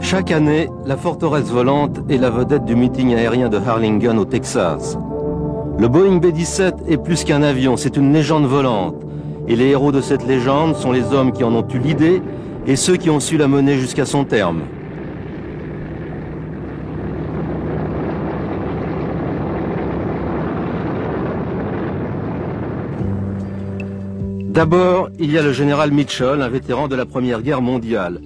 Chaque année, la forteresse volante est la vedette du meeting aérien de Harlingen au Texas. Le Boeing B-17 est plus qu'un avion, c'est une légende volante. Et les héros de cette légende sont les hommes qui en ont eu l'idée et ceux qui ont su la mener jusqu'à son terme. D'abord, il y a le général Mitchell, un vétéran de la Première Guerre mondiale.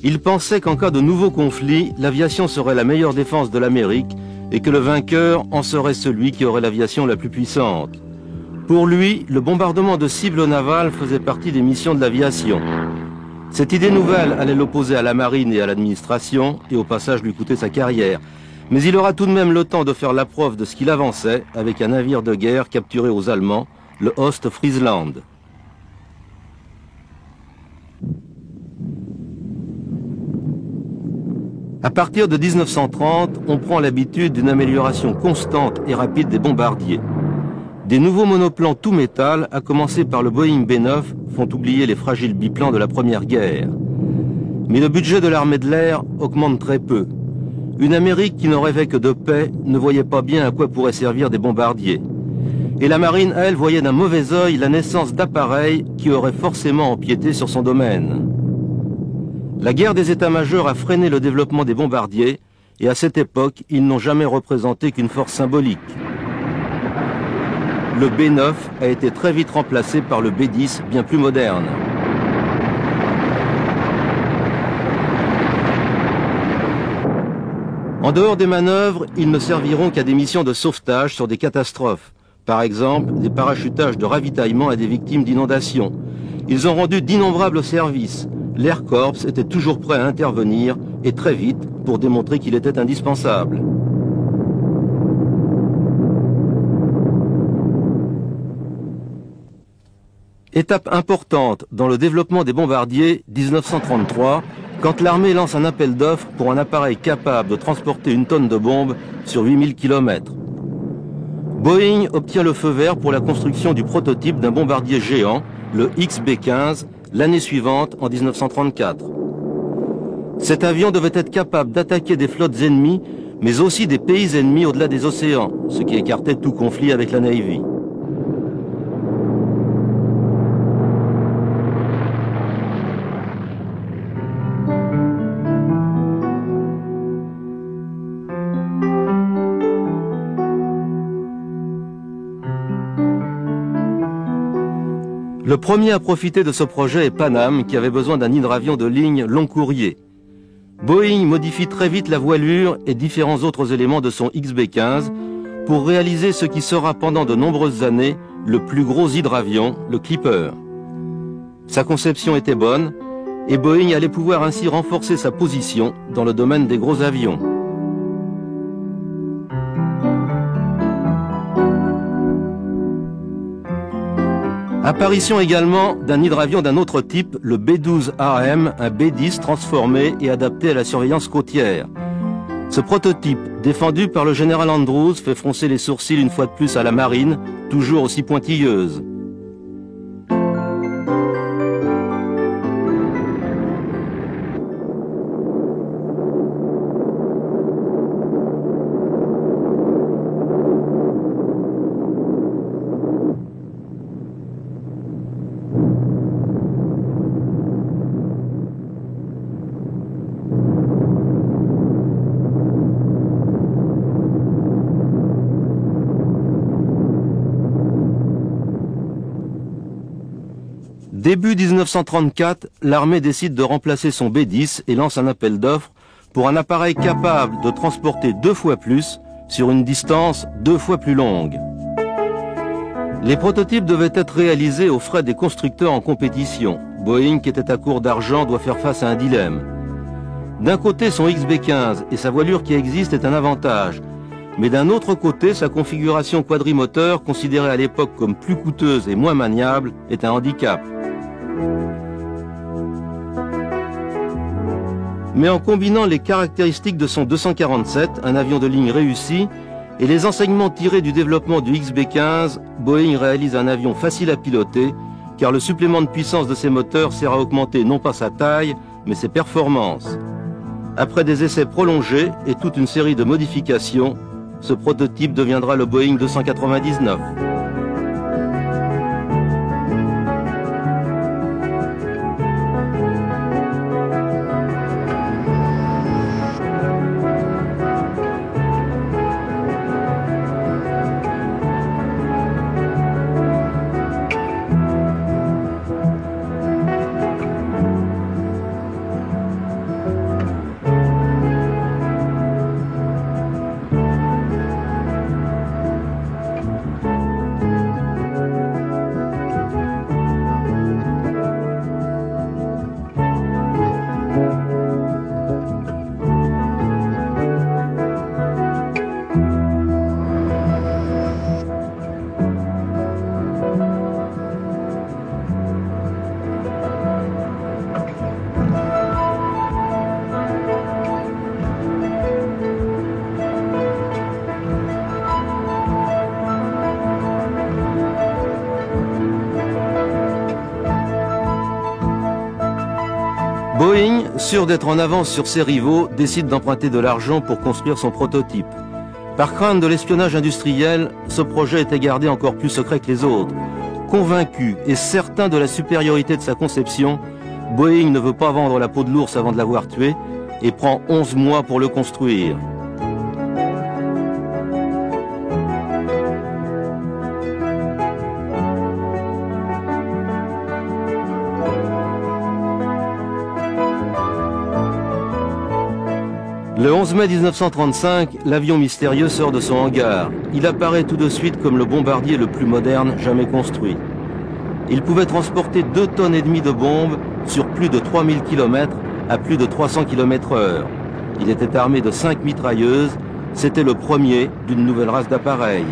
Il pensait qu'en cas de nouveau conflit, l'aviation serait la meilleure défense de l'Amérique et que le vainqueur en serait celui qui aurait l'aviation la plus puissante. Pour lui, le bombardement de cibles navales faisait partie des missions de l'aviation. Cette idée nouvelle allait l'opposer à la marine et à l'administration et au passage lui coûter sa carrière. Mais il aura tout de même le temps de faire la preuve de ce qu'il avançait avec un navire de guerre capturé aux Allemands, le Ostfriesland. À partir de 1930, on prend l'habitude d'une amélioration constante et rapide des bombardiers. Des nouveaux monoplans tout métal, à commencer par le Boeing B-9, font oublier les fragiles biplans de la Première Guerre. Mais le budget de l'armée de l'air augmente très peu. Une Amérique qui ne rêvait que de paix ne voyait pas bien à quoi pourraient servir des bombardiers. Et la marine, elle, voyait d'un mauvais œil la naissance d'appareils qui auraient forcément empiété sur son domaine. La guerre des états-majors a freiné le développement des bombardiers et à cette époque, ils n'ont jamais représenté qu'une force symbolique. Le B-9 a été très vite remplacé par le B-10, bien plus moderne. En dehors des manœuvres, ils ne serviront qu'à des missions de sauvetage sur des catastrophes. Par exemple, des parachutages de ravitaillement à des victimes d'inondations. Ils ont rendu d'innombrables services. L'Air Corps était toujours prêt à intervenir, et très vite, pour démontrer qu'il était indispensable. Étape importante dans le développement des bombardiers, 1933, quand l'armée lance un appel d'offres pour un appareil capable de transporter une tonne de bombes sur 8000 km. Boeing obtient le feu vert pour la construction du prototype d'un bombardier géant, le XB-15, l'année suivante, en 1934. Cet avion devait être capable d'attaquer des flottes ennemies, mais aussi des pays ennemis au-delà des océans, ce qui écartait tout conflit avec la Navy. Le premier à profiter de ce projet est Pan Am, qui avait besoin d'un hydravion de ligne long courrier. Boeing modifie très vite la voilure et différents autres éléments de son XB-15 pour réaliser ce qui sera pendant de nombreuses années le plus gros hydravion, le Clipper. Sa conception était bonne et Boeing allait pouvoir ainsi renforcer sa position dans le domaine des gros avions. Apparition également d'un hydravion d'un autre type, le B-12AM, un B-10 transformé et adapté à la surveillance côtière. Ce prototype, défendu par le général Andrews, fait froncer les sourcils une fois de plus à la marine, toujours aussi pointilleuse. Début 1934, l'armée décide de remplacer son B-10 et lance un appel d'offres pour un appareil capable de transporter 2 fois plus sur une distance 2 fois plus longue. Les prototypes devaient être réalisés aux frais des constructeurs en compétition. Boeing, qui était à court d'argent, doit faire face à un dilemme. D'un côté, son XB-15 et sa voilure qui existe est un avantage. Mais d'un autre côté, sa configuration quadrimoteur, considérée à l'époque comme plus coûteuse et moins maniable, est un handicap. Mais en combinant les caractéristiques de son 247, un avion de ligne réussi, et les enseignements tirés du développement du XB-15, Boeing réalise un avion facile à piloter, car le supplément de puissance de ses moteurs sert à augmenter non pas sa taille, mais ses performances. Après des essais prolongés et toute une série de modifications, ce prototype deviendra le Boeing 299. Boeing, sûr d'être en avance sur ses rivaux, décide d'emprunter de l'argent pour construire son prototype. Par crainte de l'espionnage industriel, ce projet était gardé encore plus secret que les autres. Convaincu et certain de la supériorité de sa conception, Boeing ne veut pas vendre la peau de l'ours avant de l'avoir tué et prend 11 mois pour le construire. Le 11 mai 1935, l'avion mystérieux sort de son hangar. Il apparaît tout de suite comme le bombardier le plus moderne jamais construit. Il pouvait transporter 2,5 tonnes de bombes sur plus de 3000 km à plus de 300 km/h. Il était armé de 5 mitrailleuses. C'était le premier d'une nouvelle race d'appareils.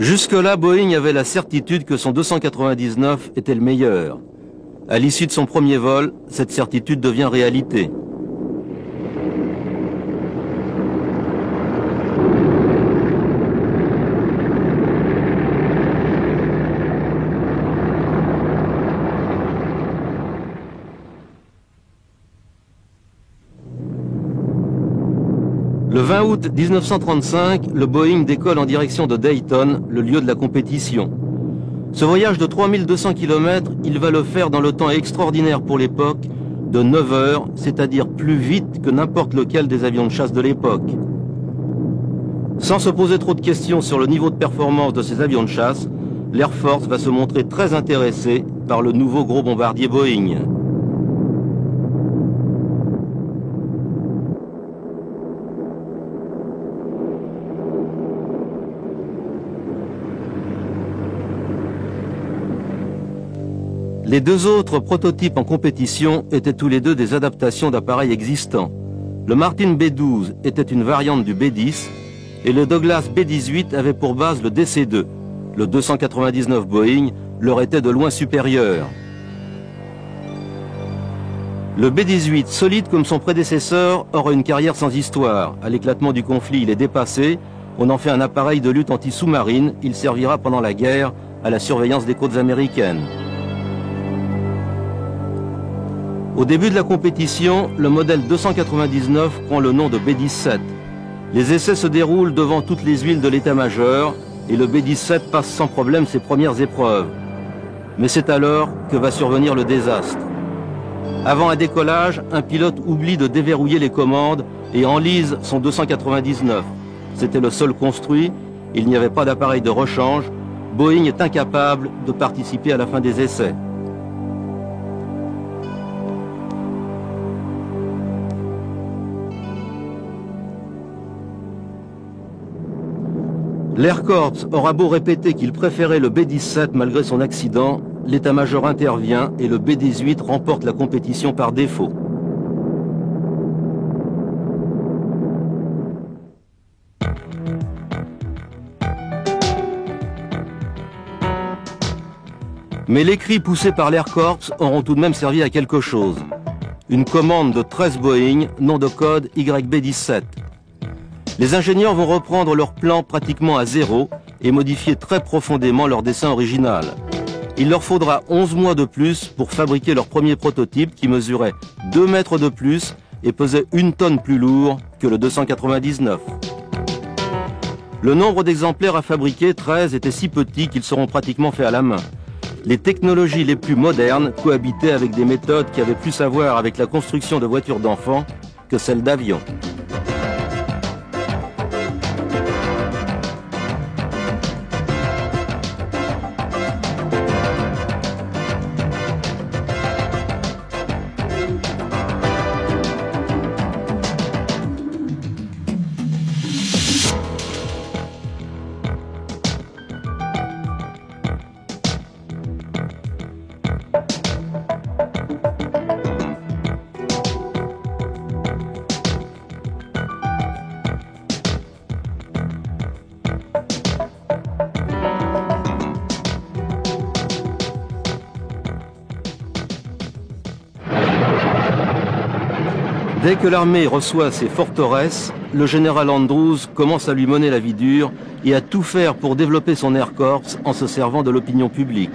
Jusque-là, Boeing avait la certitude que son 299 était le meilleur. À l'issue de son premier vol, cette certitude devient réalité. Le 20 août 1935, le Boeing décolle en direction de Dayton, le lieu de la compétition. Ce voyage de 3200 km, il va le faire dans le temps extraordinaire pour l'époque, de 9 heures, c'est-à-dire plus vite que n'importe lequel des avions de chasse de l'époque. Sans se poser trop de questions sur le niveau de performance de ces avions de chasse, l'Air Force va se montrer très intéressé par le nouveau gros bombardier Boeing. Les deux autres prototypes en compétition étaient tous les deux des adaptations d'appareils existants. Le Martin B-12 était une variante du B-10 et le Douglas B-18 avait pour base le DC-2. Le 299 Boeing leur était de loin supérieur. Le B-18, solide comme son prédécesseur, aura une carrière sans histoire. À l'éclatement du conflit, il est dépassé. On en fait un appareil de lutte anti-sous-marine. Il servira pendant la guerre à la surveillance des côtes américaines. Au début de la compétition, le modèle 299 prend le nom de B-17. Les essais se déroulent devant toutes les huiles de l'état-major et le B-17 passe sans problème ses premières épreuves. Mais c'est alors que va survenir le désastre. Avant un décollage, un pilote oublie de déverrouiller les commandes et enlise son 299. C'était le seul construit, il n'y avait pas d'appareil de rechange. Boeing est incapable de participer à la fin des essais. L'Air Corps aura beau répéter qu'il préférait le B-17 malgré son accident, l'état-major intervient et le B-18 remporte la compétition par défaut. Mais les cris poussés par l'Air Corps auront tout de même servi à quelque chose. Une commande de 13 Boeing, nom de code YB-17. Les ingénieurs vont reprendre leur plan pratiquement à zéro et modifier très profondément leur dessin original. Il leur faudra 11 mois de plus pour fabriquer leur premier prototype qui mesurait 2 mètres de plus et pesait 1 tonne plus lourd que le 299. Le nombre d'exemplaires à fabriquer, 13, était si petit qu'ils seront pratiquement faits à la main. Les technologies les plus modernes cohabitaient avec des méthodes qui avaient plus à voir avec la construction de voitures d'enfants que celles d'avions. Dès que l'armée reçoit ses forteresses, le général Andrews commence à lui mener la vie dure et à tout faire pour développer son Air Corps en se servant de l'opinion publique.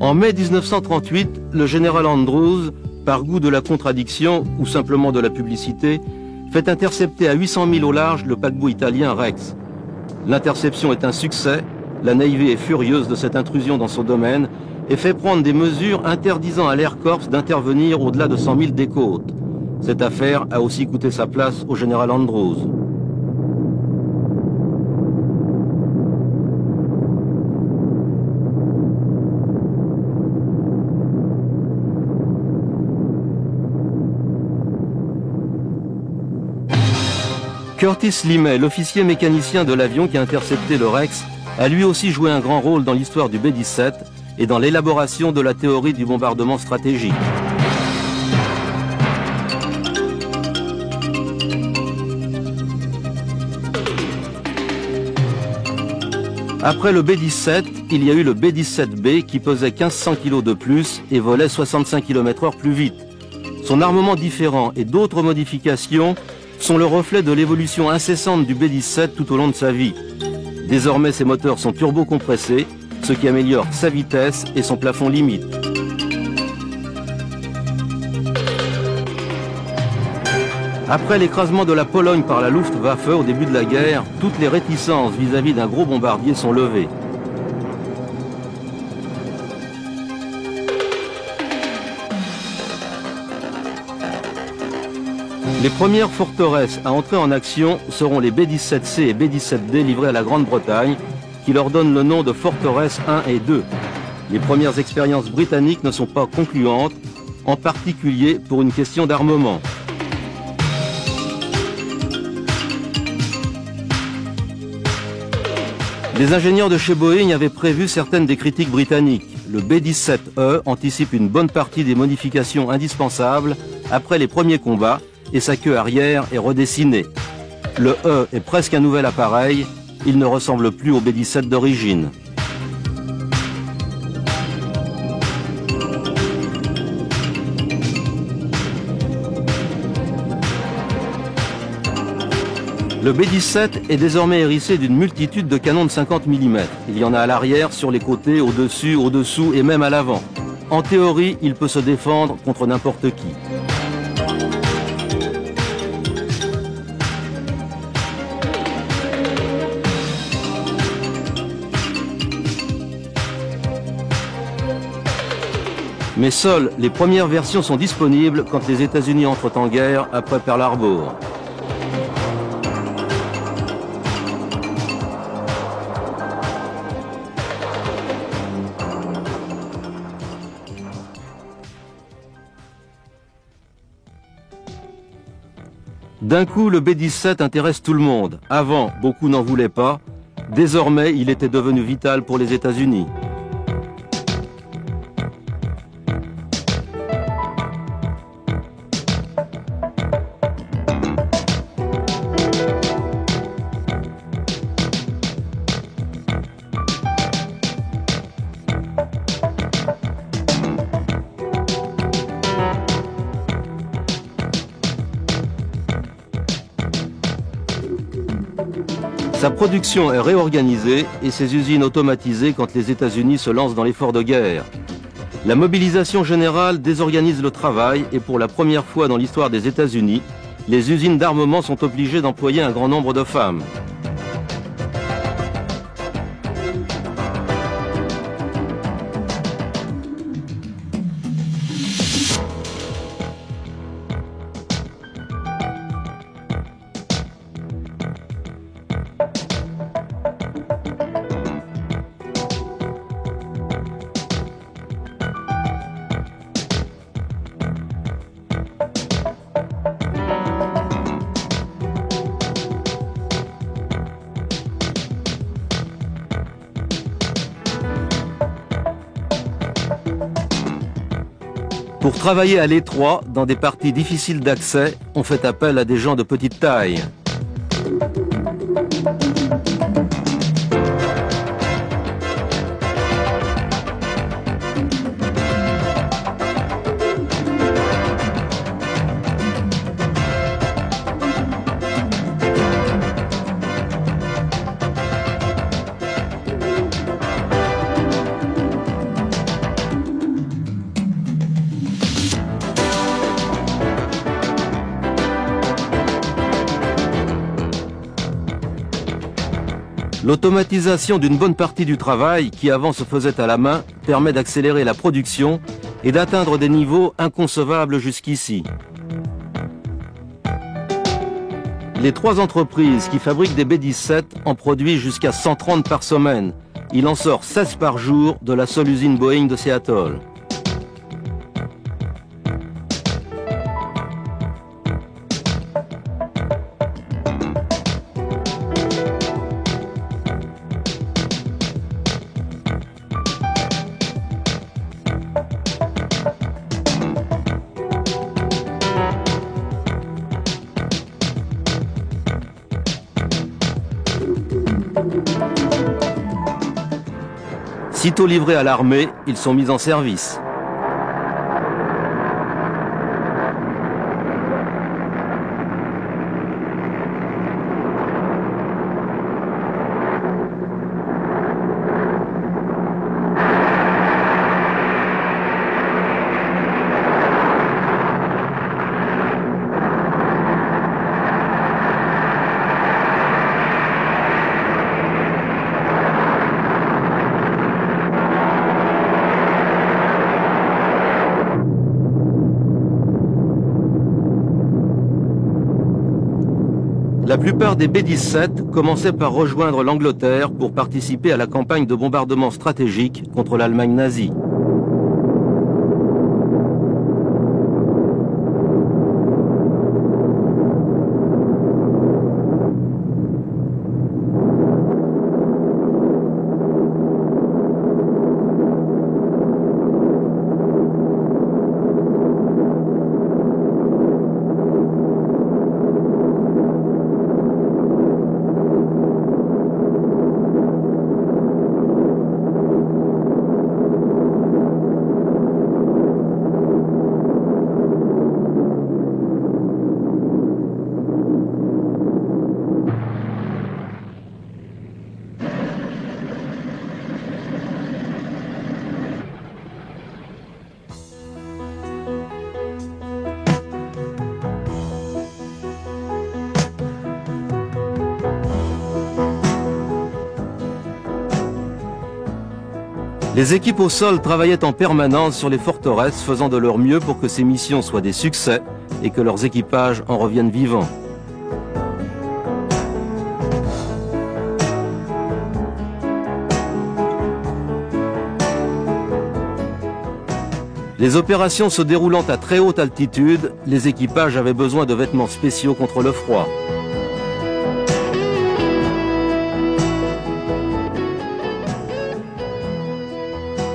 En mai 1938, le général Andrews, par goût de la contradiction ou simplement de la publicité, fait intercepter à 800 milles au large le paquebot italien Rex. L'interception est un succès, la Navy est furieuse de cette intrusion dans son domaine et fait prendre des mesures interdisant à l'Air Corps d'intervenir au-delà de 100 milles des côtes. Cette affaire a aussi coûté sa place au général Andrews. Curtis Limay, l'officier mécanicien de l'avion qui a intercepté le Rex, a lui aussi joué un grand rôle dans l'histoire du B-17 et dans l'élaboration de la théorie du bombardement stratégique. Après le B-17, il y a eu le B-17B qui pesait 1500 kg de plus et volait 65 km/h plus vite. Son armement différent et d'autres modifications sont le reflet de l'évolution incessante du B-17 tout au long de sa vie. Désormais, ses moteurs sont turbo-compressés, ce qui améliore sa vitesse et son plafond limite. Après l'écrasement de la Pologne par la Luftwaffe au début de la guerre, toutes les réticences vis-à-vis d'un gros bombardier sont levées. Les premières forteresses à entrer en action seront les B-17C et B-17D livrés à la Grande-Bretagne, qui leur donnent le nom de forteresses 1 et 2. Les premières expériences britanniques ne sont pas concluantes, en particulier pour une question d'armement. Les ingénieurs de chez Boeing avaient prévu certaines des critiques britanniques. Le B-17E anticipe une bonne partie des modifications indispensables après les premiers combats, et sa queue arrière est redessinée. Le E est presque un nouvel appareil, il ne ressemble plus au B-17 d'origine. Le B-17 est désormais hérissé d'une multitude de canons de 50 mm. Il y en a à l'arrière, sur les côtés, au-dessus, au-dessous et même à l'avant. En théorie, il peut se défendre contre n'importe qui. Mais seules les premières versions sont disponibles quand les États-Unis entrent en guerre après Pearl Harbor. D'un coup, le B-17 intéresse tout le monde. Avant, beaucoup n'en voulaient pas. Désormais, il était devenu vital pour les États-Unis. Sa production est réorganisée et ses usines automatisées quand les États-Unis se lancent dans l'effort de guerre. La mobilisation générale désorganise le travail et pour la première fois dans l'histoire des États-Unis, les usines d'armement sont obligées d'employer un grand nombre de femmes. Pour travailler à l'étroit, dans des parties difficiles d'accès, on fait appel à des gens de petite taille. L'automatisation d'une bonne partie du travail, qui avant se faisait à la main, permet d'accélérer la production et d'atteindre des niveaux inconcevables jusqu'ici. Les 3 entreprises qui fabriquent des B-17 en produisent jusqu'à 130 par semaine. Il en sort 16 par jour de la seule usine Boeing de Seattle. Sitôt livrés à l'armée, ils sont mis en service. La plupart des B-17 commençaient par rejoindre l'Angleterre pour participer à la campagne de bombardement stratégique contre l'Allemagne nazie. Les équipes au sol travaillaient en permanence sur les forteresses, faisant de leur mieux pour que ces missions soient des succès et que leurs équipages en reviennent vivants. Les opérations se déroulant à très haute altitude, les équipages avaient besoin de vêtements spéciaux contre le froid.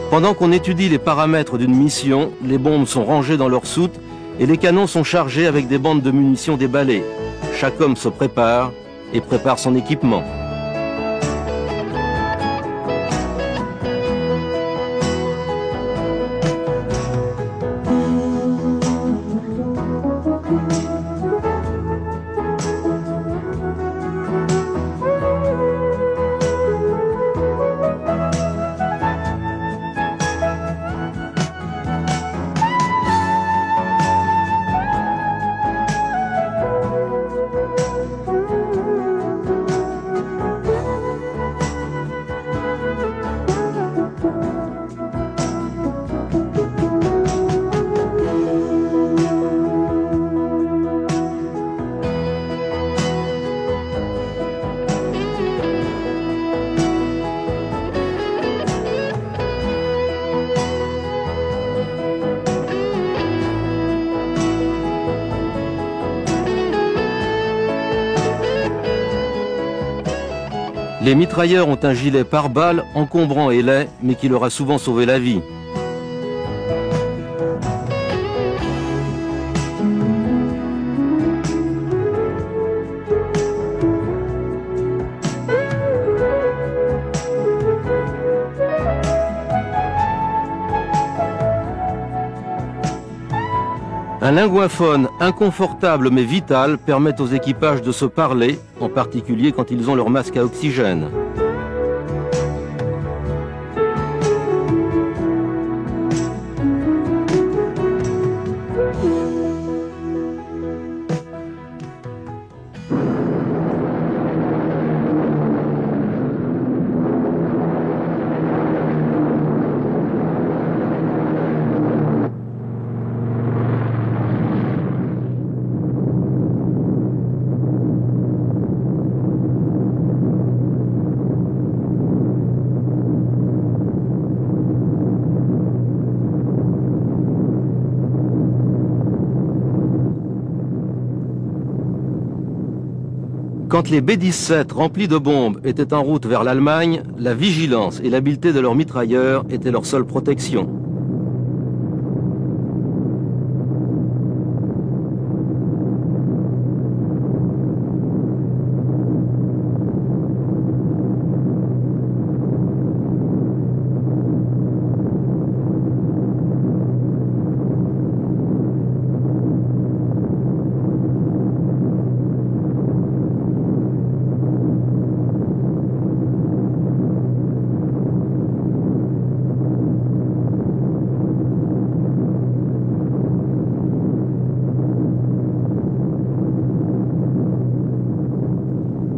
Pendant qu'on étudie les paramètres d'une mission, les bombes sont rangées dans leur soute et les canons sont chargés avec des bandes de munitions déballées. Chaque homme se prépare et prépare son équipement. Les mitrailleurs ont un gilet pare-balles encombrant et laid, mais qui leur a souvent sauvé la vie. Un linguaphone inconfortable mais vital permet aux équipages de se parler, en particulier quand ils ont leur masque à oxygène. Quand les B-17 remplis de bombes étaient en route vers l'Allemagne, la vigilance et l'habileté de leurs mitrailleurs étaient leur seule protection.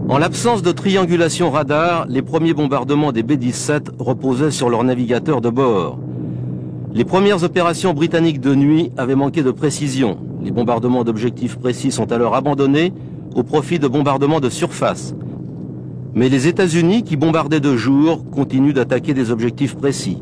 En l'absence de triangulation radar, les premiers bombardements des B-17 reposaient sur leurs navigateurs de bord. Les premières opérations britanniques de nuit avaient manqué de précision. Les bombardements d'objectifs précis sont alors abandonnés au profit de bombardements de surface. Mais les États-Unis, qui bombardaient de jour, continuent d'attaquer des objectifs précis.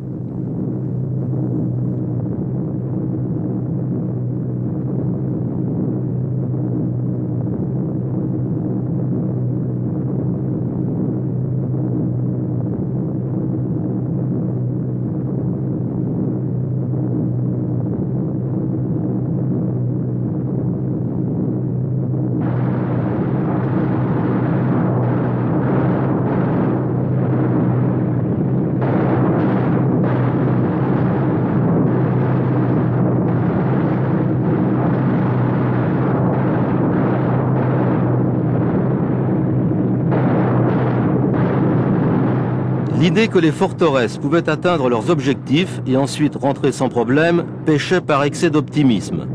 L'idée que les forteresses pouvaient atteindre leurs objectifs et ensuite rentrer sans problème péchait par excès d'optimisme.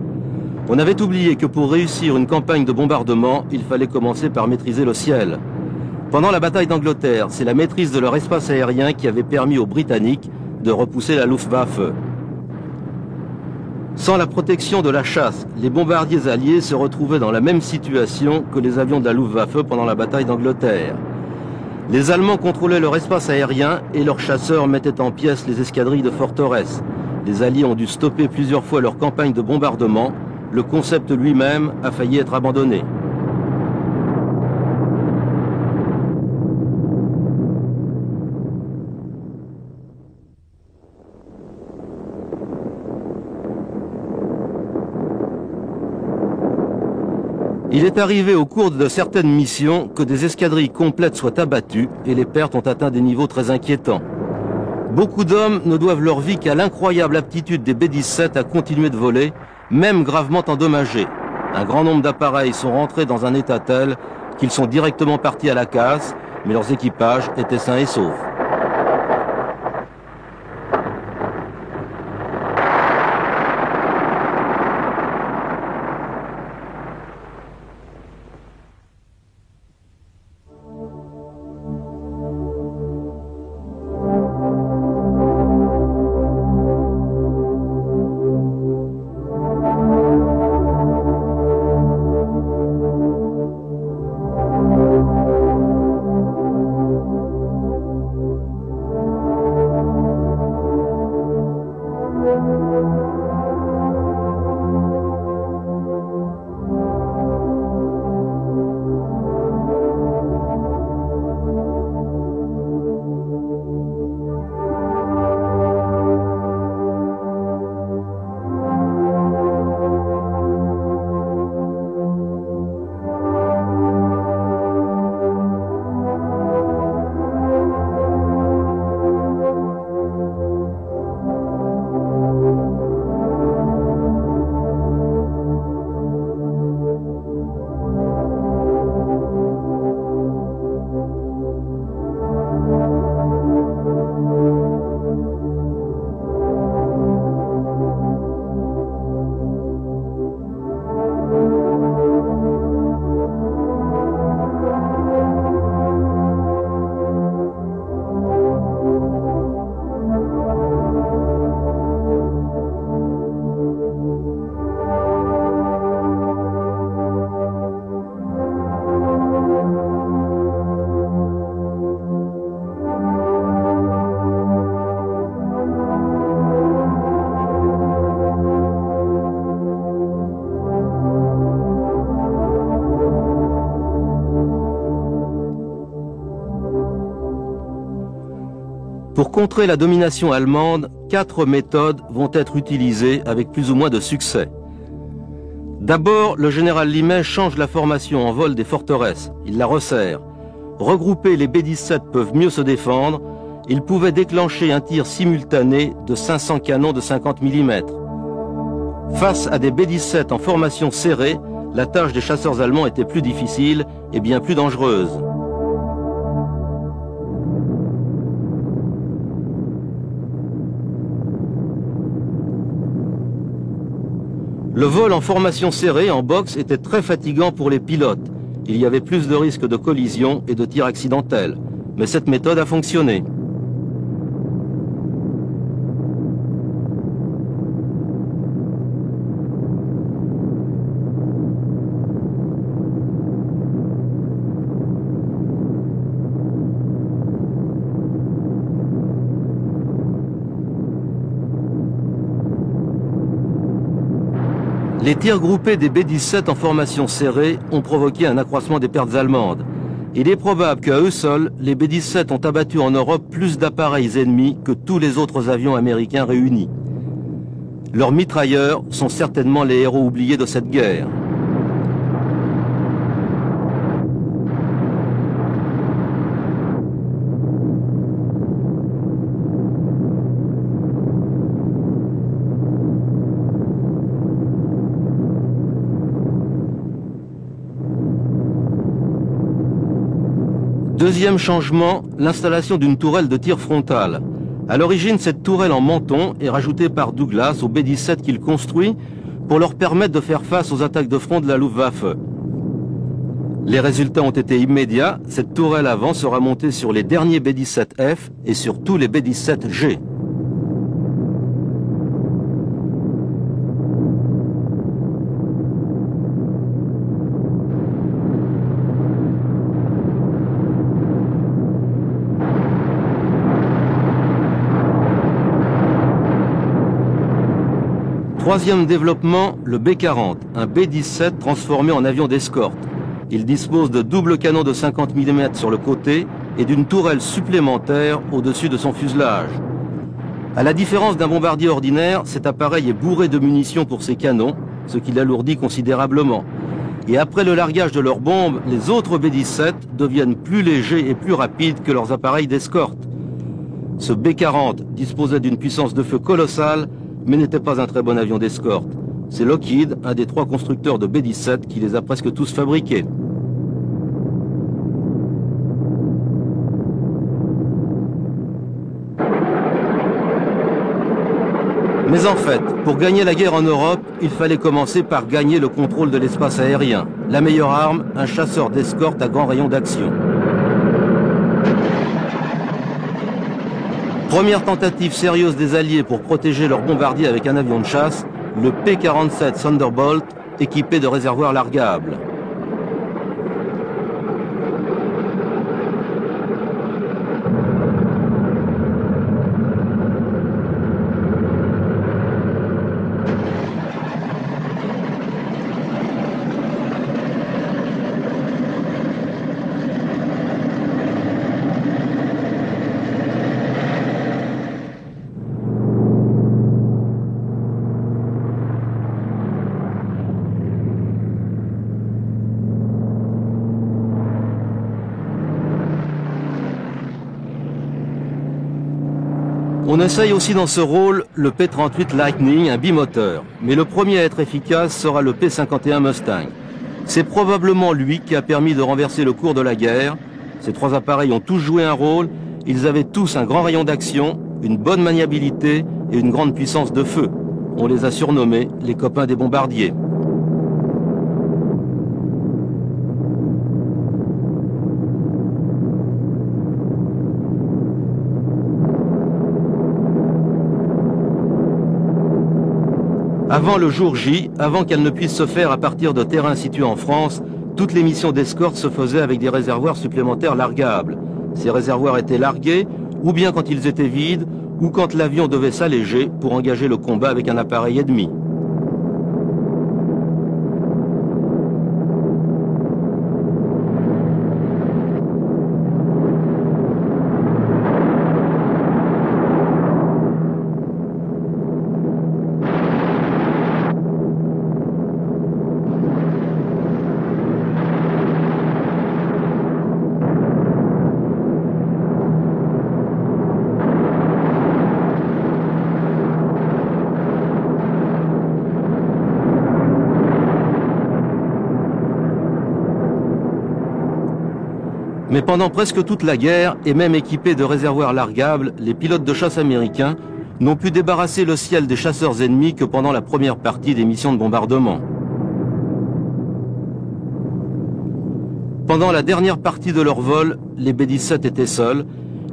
On avait oublié que pour réussir une campagne de bombardement, il fallait commencer par maîtriser le ciel. Pendant la bataille d'Angleterre, c'est la maîtrise de leur espace aérien qui avait permis aux Britanniques de repousser la Luftwaffe. Sans la protection de la chasse, les bombardiers alliés se retrouvaient dans la même situation que les avions de la Luftwaffe pendant la bataille d'Angleterre. Les Allemands contrôlaient leur espace aérien et leurs chasseurs mettaient en pièces les escadrilles de forteresses. Les Alliés ont dû stopper plusieurs fois leur campagne de bombardement. Le concept lui-même a failli être abandonné. Il est arrivé au cours de certaines missions que des escadrilles complètes soient abattues et les pertes ont atteint des niveaux très inquiétants. Beaucoup d'hommes ne doivent leur vie qu'à l'incroyable aptitude des B-17 à continuer de voler, même gravement endommagés. Un grand nombre d'appareils sont rentrés dans un état tel qu'ils sont directement partis à la casse, mais leurs équipages étaient sains et saufs. Pour contrer la domination allemande, 4 méthodes vont être utilisées avec plus ou moins de succès. D'abord, le général Limay change la formation en vol des forteresses. Il la resserre. Regroupés, les B-17 peuvent mieux se défendre. Ils pouvaient déclencher un tir simultané de 500 canons de 50 mm. Face à des B-17 en formation serrée, la tâche des chasseurs allemands était plus difficile et bien plus dangereuse. Le vol en formation serrée, en boxe, était très fatigant pour les pilotes. Il y avait plus de risques de collision et de tirs accidentels. Mais cette méthode a fonctionné. Les tirs groupés des B-17 en formation serrée ont provoqué un accroissement des pertes allemandes. Il est probable qu'à eux seuls, les B-17 ont abattu en Europe plus d'appareils ennemis que tous les autres avions américains réunis. Leurs mitrailleurs sont certainement les héros oubliés de cette guerre. Deuxième changement, l'installation d'une tourelle de tir frontale. À l'origine, cette tourelle en menton est rajoutée par Douglas aux B-17 qu'il construit pour leur permettre de faire face aux attaques de front de la Luftwaffe. Les résultats ont été immédiats. Cette tourelle avant sera montée sur les derniers B-17F et sur tous les B-17G. Troisième développement, le B-40, un B-17 transformé en avion d'escorte. Il dispose de doubles canons de 50 mm sur le côté et d'une tourelle supplémentaire au-dessus de son fuselage. À la différence d'un bombardier ordinaire, cet appareil est bourré de munitions pour ses canons, ce qui l'alourdit considérablement. Et après le largage de leurs bombes, les autres B-17 deviennent plus légers et plus rapides que leurs appareils d'escorte. Ce B-40 disposait d'une puissance de feu colossale, mais n'était pas un très bon avion d'escorte. C'est Lockheed, un des 3 constructeurs de B-17, qui les a presque tous fabriqués. Mais en fait, pour gagner la guerre en Europe, il fallait commencer par gagner le contrôle de l'espace aérien. La meilleure arme, un chasseur d'escorte à grand rayon d'action. Première tentative sérieuse des Alliés pour protéger leurs bombardiers avec un avion de chasse, le P-47 Thunderbolt, équipé de réservoirs largables. On essaye aussi dans ce rôle le P-38 Lightning, un bimoteur. Mais le premier à être efficace sera le P-51 Mustang. C'est probablement lui qui a permis de renverser le cours de la guerre. Ces 3 appareils ont tous joué un rôle. Ils avaient tous un grand rayon d'action, une bonne maniabilité et une grande puissance de feu. On les a surnommés les copains des bombardiers. Avant le jour J, avant qu'elle ne puisse se faire à partir de terrains situés en France, toutes les missions d'escorte se faisaient avec des réservoirs supplémentaires largables. Ces réservoirs étaient largués, ou bien quand ils étaient vides, ou quand l'avion devait s'alléger pour engager le combat avec un appareil ennemi. Mais pendant presque toute la guerre, et même équipés de réservoirs largables, les pilotes de chasse américains n'ont pu débarrasser le ciel des chasseurs ennemis que pendant la première partie des missions de bombardement. Pendant la dernière partie de leur vol, les B-17 étaient seuls.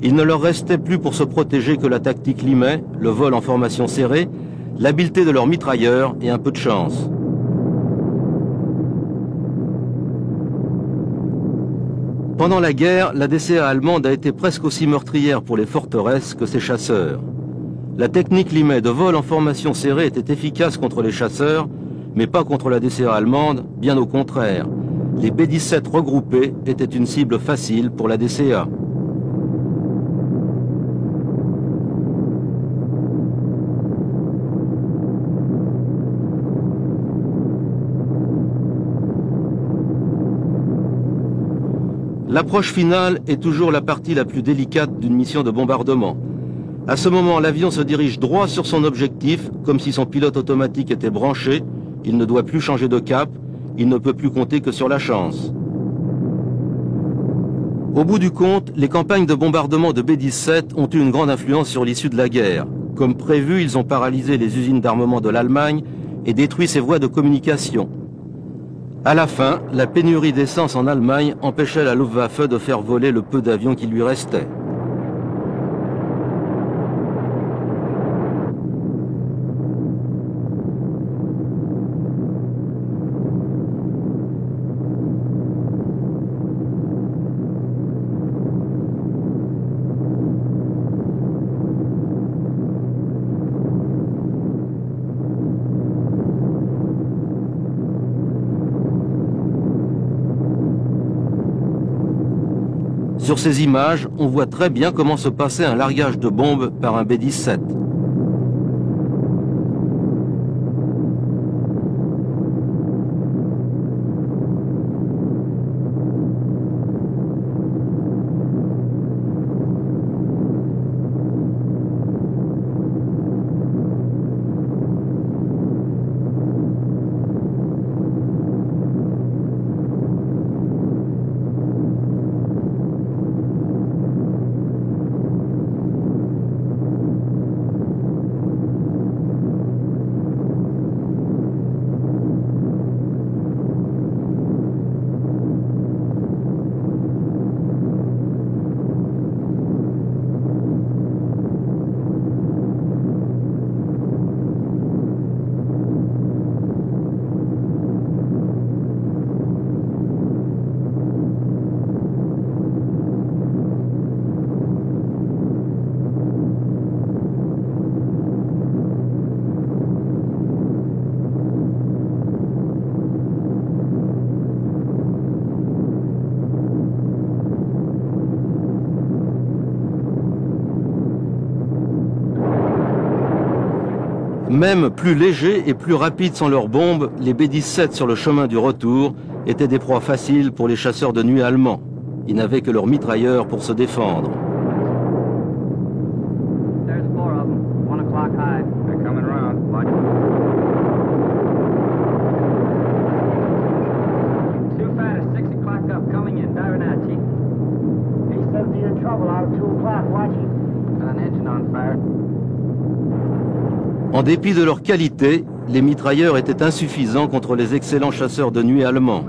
Il ne leur restait plus pour se protéger que la tactique Limet, le vol en formation serrée, l'habileté de leurs mitrailleurs et un peu de chance. Pendant la guerre, la DCA allemande a été presque aussi meurtrière pour les forteresses que ses chasseurs. La technique Limet de vol en formation serrée était efficace contre les chasseurs, mais pas contre la DCA allemande, bien au contraire. Les B-17 regroupés étaient une cible facile pour la DCA. L'approche finale est toujours la partie la plus délicate d'une mission de bombardement. À ce moment, l'avion se dirige droit sur son objectif, comme si son pilote automatique était branché. Il ne doit plus changer de cap, il ne peut plus compter que sur la chance. Au bout du compte, les campagnes de bombardement de B-17 ont eu une grande influence sur l'issue de la guerre. Comme prévu, ils ont paralysé les usines d'armement de l'Allemagne et détruit ses voies de communication. À la fin, la pénurie d'essence en Allemagne empêchait la Luftwaffe de faire voler le peu d'avions qui lui restaient. Sur ces images, on voit très bien comment se passait un largage de bombes par un B-17. Même plus légers et plus rapides sans leurs bombes, les B-17 sur le chemin du retour étaient des proies faciles pour les chasseurs de nuit allemands. Ils n'avaient que leurs mitrailleurs pour se défendre. En dépit de leur qualité, les mitrailleurs étaient insuffisants contre les excellents chasseurs de nuit allemands.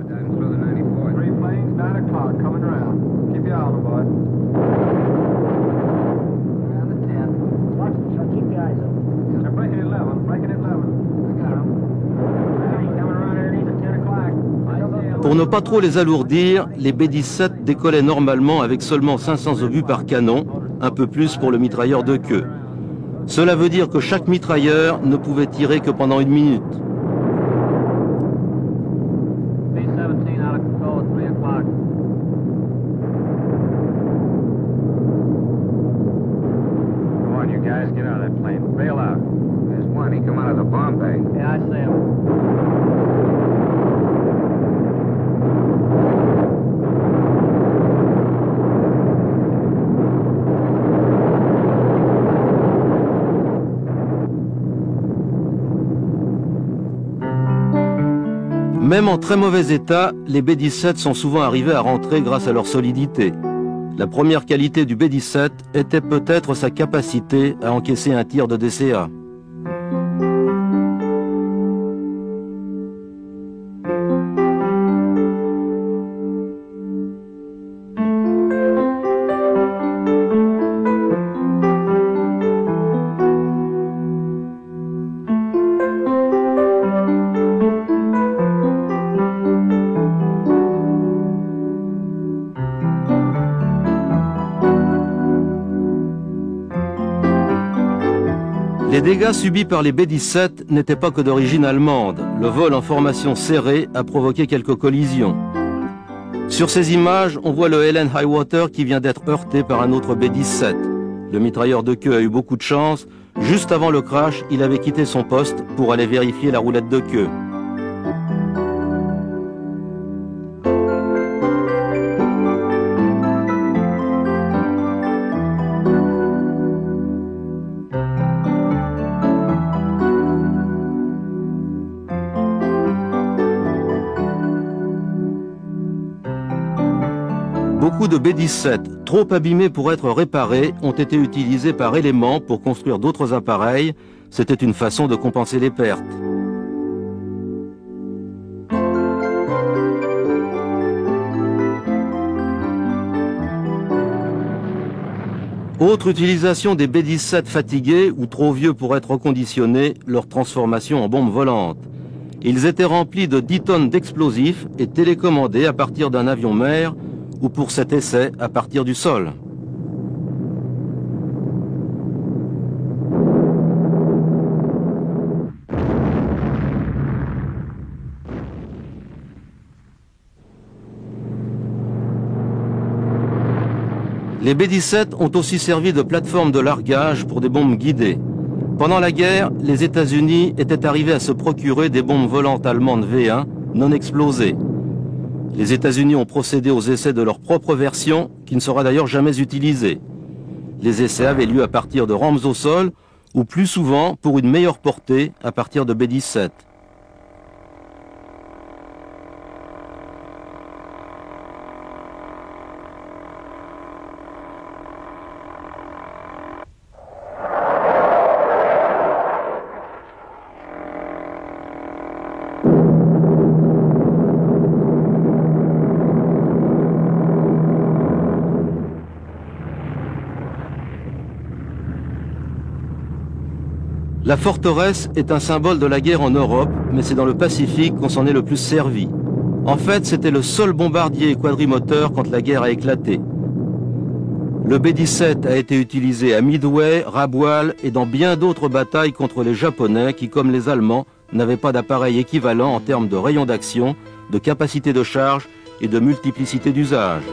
Pour ne pas trop les alourdir, les B-17 décollaient normalement avec seulement 500 obus par canon, un peu plus pour le mitrailleur de queue. Cela veut dire que chaque mitrailleur ne pouvait tirer que pendant 1 minute. Même en très mauvais état, les B-17 sont souvent arrivés à rentrer grâce à leur solidité. La première qualité du B-17 était peut-être sa capacité à encaisser un tir de DCA. Les dégâts subis par les B-17 n'étaient pas que d'origine allemande. Le vol en formation serrée a provoqué quelques collisions. Sur ces images, on voit le Helen Highwater qui vient d'être heurté par un autre B-17. Le mitrailleur de queue a eu beaucoup de chance. Juste avant le crash, il avait quitté son poste pour aller vérifier la roulette de queue. Beaucoup de B-17, trop abîmés pour être réparés, ont été utilisés par éléments pour construire d'autres appareils. C'était une façon de compenser les pertes. Autre utilisation des B-17 fatigués ou trop vieux pour être reconditionnés, leur transformation en bombes volantes. Ils étaient remplis de 10 tonnes d'explosifs et télécommandés à partir d'un avion mère ou pour cet essai à partir du sol. Les B-17 ont aussi servi de plateforme de largage pour des bombes guidées. Pendant la guerre, les États-Unis étaient arrivés à se procurer des bombes volantes allemandes V1 non explosées. Les États-Unis ont procédé aux essais de leur propre version, qui ne sera d'ailleurs jamais utilisée. Les essais avaient lieu à partir de rampes au sol, ou plus souvent, pour une meilleure portée, à partir de B-17. La forteresse est un symbole de la guerre en Europe, mais c'est dans le Pacifique qu'on s'en est le plus servi. En fait, c'était le seul bombardier quadrimoteur quand la guerre a éclaté. Le B-17 a été utilisé à Midway, Rabaul et dans bien d'autres batailles contre les Japonais qui, comme les Allemands, n'avaient pas d'appareil équivalent en termes de rayon d'action, de capacité de charge et de multiplicité d'usages.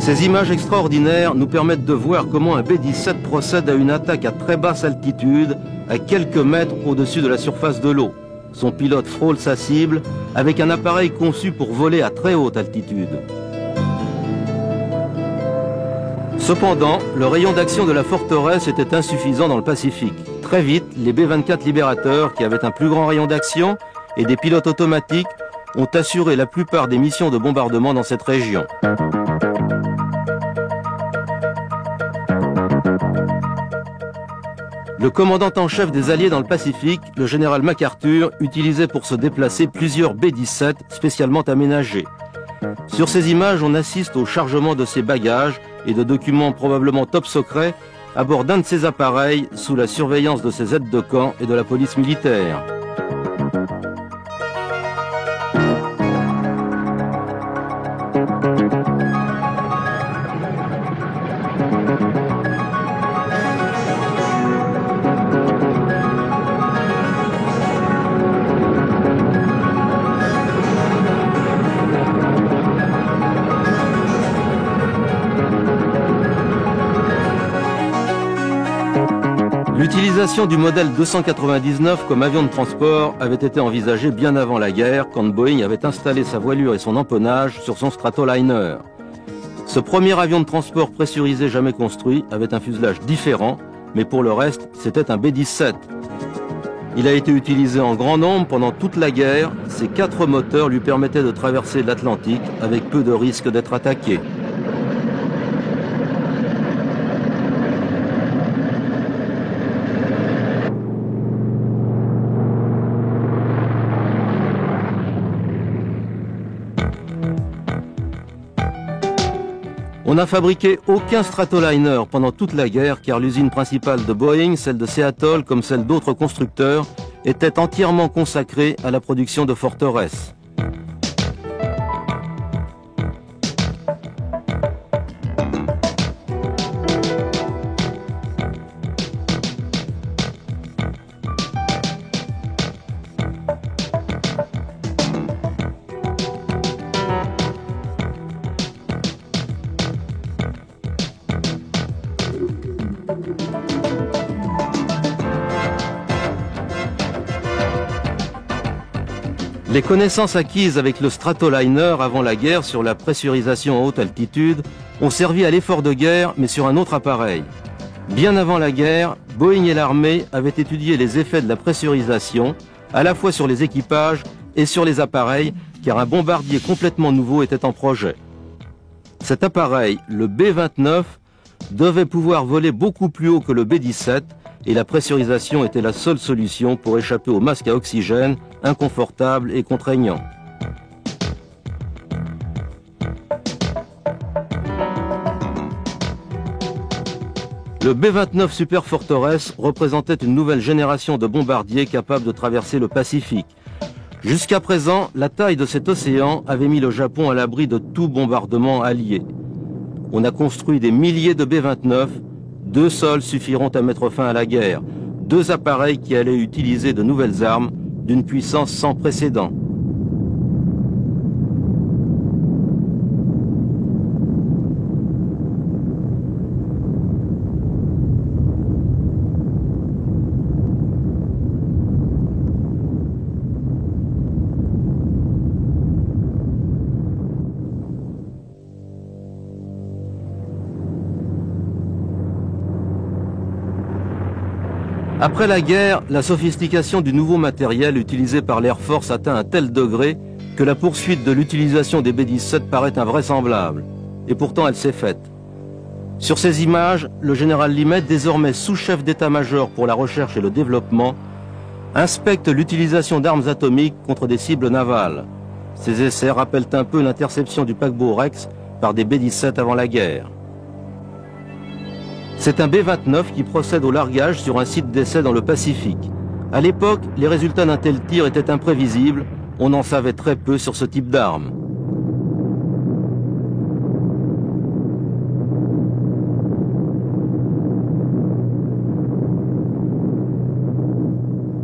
Ces images extraordinaires nous permettent de voir comment un B-17 procède à une attaque à très basse altitude, à quelques mètres au-dessus de la surface de l'eau. Son pilote frôle sa cible avec un appareil conçu pour voler à très haute altitude. Cependant, le rayon d'action de la forteresse était insuffisant dans le Pacifique. Très vite, les B-24 Libérateurs, qui avaient un plus grand rayon d'action et des pilotes automatiques, ont assuré la plupart des missions de bombardement dans cette région. Le commandant en chef des Alliés dans le Pacifique, le général MacArthur, utilisait pour se déplacer plusieurs B-17 spécialement aménagés. Sur ces images, on assiste au chargement de ses bagages et de documents probablement top secrets à bord d'un de ces appareils sous la surveillance de ses aides de camp et de la police militaire. L'utilisation du modèle 299 comme avion de transport avait été envisagée bien avant la guerre, quand Boeing avait installé sa voilure et son empennage sur son Stratoliner. Ce premier avion de transport pressurisé jamais construit avait un fuselage différent, mais pour le reste, c'était un B-17. Il a été utilisé en grand nombre pendant toute la guerre. Ses 4 moteurs lui permettaient de traverser l'Atlantique avec peu de risque d'être attaqué. On n'a fabriqué aucun Stratoliner pendant toute la guerre car l'usine principale de Boeing, celle de Seattle comme celle d'autres constructeurs, était entièrement consacrée à la production de Fortress. Les connaissances acquises avec le Stratoliner avant la guerre sur la pressurisation à haute altitude ont servi à l'effort de guerre, mais sur un autre appareil. Bien avant la guerre, Boeing et l'armée avaient étudié les effets de la pressurisation, à la fois sur les équipages et sur les appareils, car un bombardier complètement nouveau était en projet. Cet appareil, le B-29, devait pouvoir voler beaucoup plus haut que le B-17, et la pressurisation était la seule solution pour échapper au masque à oxygène, inconfortable et contraignant. Le B-29 Super Fortress représentait une nouvelle génération de bombardiers capables de traverser le Pacifique. Jusqu'à présent, la taille de cet océan avait mis le Japon à l'abri de tout bombardement allié. On a construit des milliers de B-29, 2 seuls suffiront à mettre fin à la guerre. 2 appareils qui allaient utiliser de nouvelles armes d'une puissance sans précédent. Après la guerre, la sophistication du nouveau matériel utilisé par l'Air Force atteint un tel degré que la poursuite de l'utilisation des B-17 paraît invraisemblable. Et pourtant elle s'est faite. Sur ces images, le général Limette, désormais sous-chef d'état-major pour la recherche et le développement, inspecte l'utilisation d'armes atomiques contre des cibles navales. Ces essais rappellent un peu l'interception du paquebot Rex par des B-17 avant la guerre. C'est un B-29 qui procède au largage sur un site d'essai dans le Pacifique. À l'époque, les résultats d'un tel tir étaient imprévisibles. On en savait très peu sur ce type d'arme.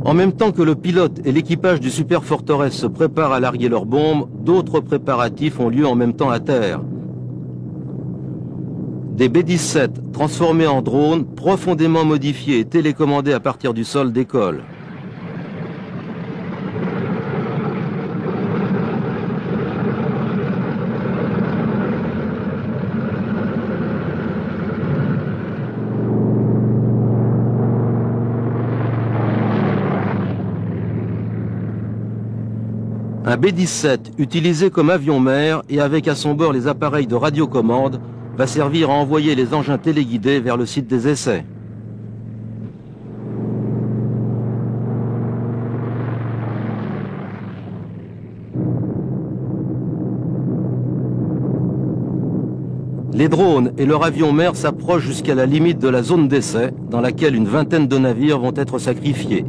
En même temps que le pilote et l'équipage du Super Fortress se préparent à larguer leurs bombes, d'autres préparatifs ont lieu en même temps à terre. Des B-17 transformés en drones, profondément modifiés et télécommandés à partir du sol décollent. Un B-17 utilisé comme avion-mer et avec à son bord les appareils de radiocommande va servir à envoyer les engins téléguidés vers le site des essais. Les drones et leur avion-mer s'approchent jusqu'à la limite de la zone d'essai, dans laquelle une vingtaine de navires vont être sacrifiés.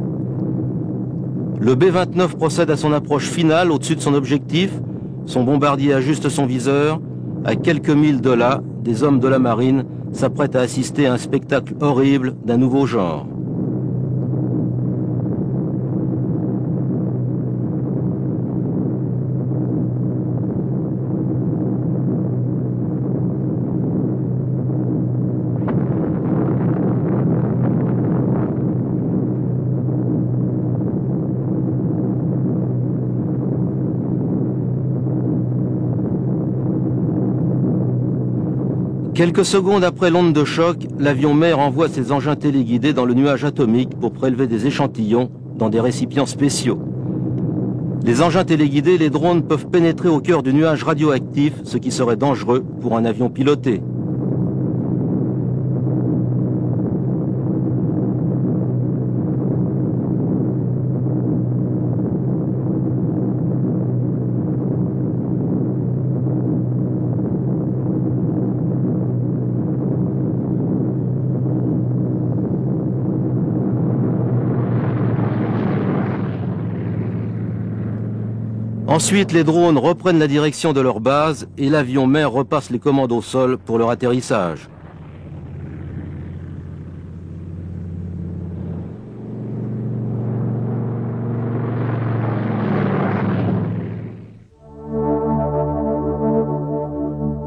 Le B-29 procède à son approche finale au-dessus de son objectif. Son bombardier ajuste son viseur. À quelques milles de là, des hommes de la marine s'apprêtent à assister à un spectacle horrible d'un nouveau genre. Quelques secondes après l'onde de choc, l'avion-mer envoie ses engins téléguidés dans le nuage atomique pour prélever des échantillons dans des récipients spéciaux. Les engins téléguidés, les drones peuvent pénétrer au cœur du nuage radioactif, ce qui serait dangereux pour un avion piloté. Ensuite, les drones reprennent la direction de leur base et l'avion-mer repasse les commandes au sol pour leur atterrissage.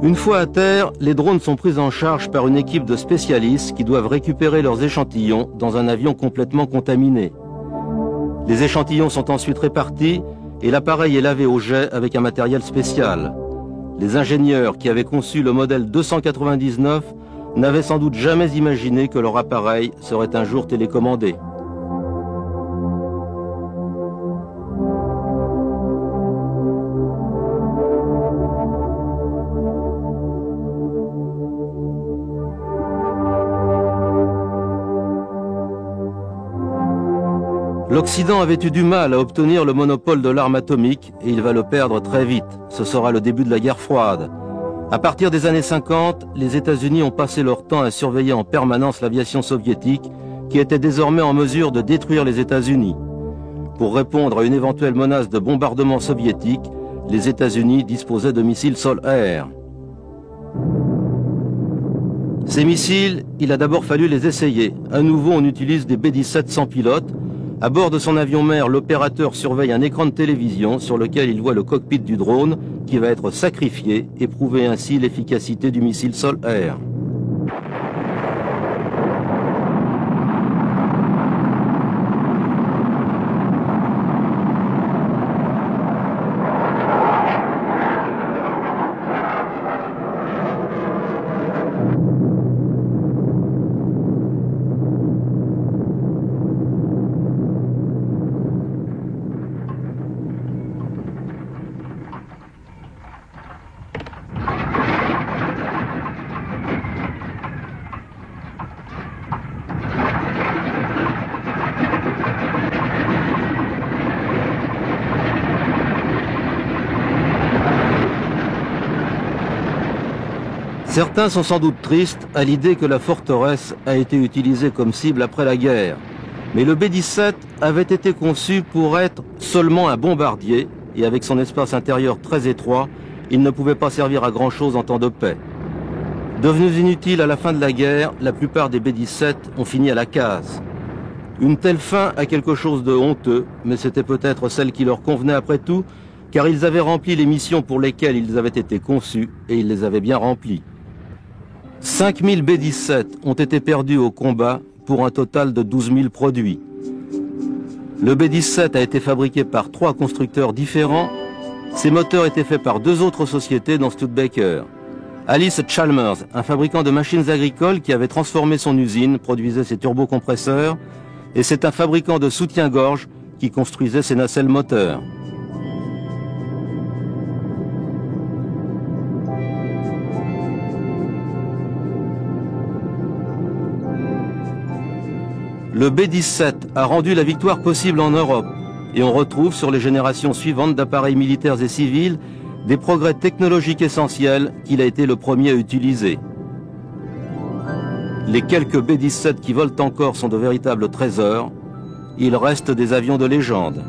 Une fois à terre, les drones sont pris en charge par une équipe de spécialistes qui doivent récupérer leurs échantillons dans un avion complètement contaminé. Les échantillons sont ensuite répartis et l'appareil est lavé au jet avec un matériel spécial. Les ingénieurs qui avaient conçu le modèle 299 n'avaient sans doute jamais imaginé que leur appareil serait un jour télécommandé. L'Occident avait eu du mal à obtenir le monopole de l'arme atomique et il va le perdre très vite. Ce sera le début de la guerre froide. À partir des années 50, les États-Unis ont passé leur temps à surveiller en permanence l'aviation soviétique qui était désormais en mesure de détruire les États-Unis. Pour répondre à une éventuelle menace de bombardement soviétique, les États-Unis disposaient de missiles sol-air. Ces missiles, il a d'abord fallu les essayer. À nouveau, on utilise des B-17 sans pilote. À bord de son avion mère, l'opérateur surveille un écran de télévision sur lequel il voit le cockpit du drone qui va être sacrifié et prouver ainsi l'efficacité du missile sol-air. Certains sont sans doute tristes à l'idée que la forteresse a été utilisée comme cible après la guerre. Mais le B-17 avait été conçu pour être seulement un bombardier, et avec son espace intérieur très étroit, il ne pouvait pas servir à grand-chose en temps de paix. Devenus inutiles à la fin de la guerre, la plupart des B-17 ont fini à la case. Une telle fin a quelque chose de honteux, mais c'était peut-être celle qui leur convenait après tout, car ils avaient rempli les missions pour lesquelles ils avaient été conçus, et ils les avaient bien remplies. 5000 B-17 ont été perdus au combat pour un total de 12 000 produits. Le B-17 a été fabriqué par 3 constructeurs différents. Ses moteurs étaient faits par 2 autres sociétés dont Studebaker. Alice Chalmers, un fabricant de machines agricoles qui avait transformé son usine, produisait ses turbocompresseurs, et c'est un fabricant de soutien-gorge qui construisait ses nacelles moteurs. Le B-17 a rendu la victoire possible en Europe et on retrouve sur les générations suivantes d'appareils militaires et civils des progrès technologiques essentiels qu'il a été le premier à utiliser. Les quelques B-17 qui volent encore sont de véritables trésors. Il reste des avions de légende.